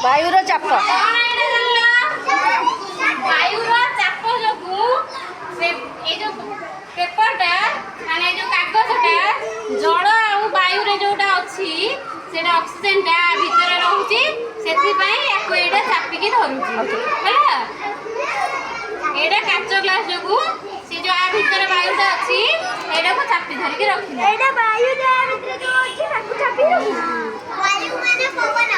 ବାୟୁର ଚାପ ବାୟୁର ଚାପ ଯୋଗୁ এই যে পেপরটা মানে এই যে কাগজটা জল ଆଉ ବାୟୁରେ ଯୋଉଟା ଅଛି সেটা অক্সিজেনটা ভিতরে রହୁଛି ସେଥିପାଇଁ ୟାକୁ ଏଇଟା ଚାପିକି ଧରୁଛି ହେଲା ଏଇଟା କାଚ ଗ୍ଲାସ ଯୋଗୁ ସେ ଯୋଉ ଆ ଭିତରେ ବାୟୁଟା ଅଛି ଏଇଟାକୁ ଚାପି ଧରିକି ରଖିଲା ଏଇଟା ବାୟୁ ତା ଭିତରେ ଯୋଉ ଅଛି ତାକୁ ଚାପି ରଖି ବାୟୁ ମାନେ ପବନ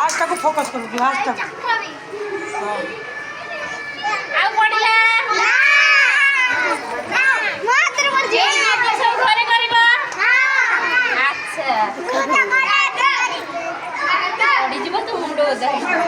ग्लास टाको फोकस करो ग्लास टाको ଆଉ ପଡିଲା ନା ନା ମୋ ହାତରେ ପଡିଛି ଏଇ ନାଚ ସବୁ ଘରେ କରିବ ଆଚ୍ଛା ପଡିଯିବ ତୁ ମୁଣ୍ଡ ଓଦା ହେଇଯିବ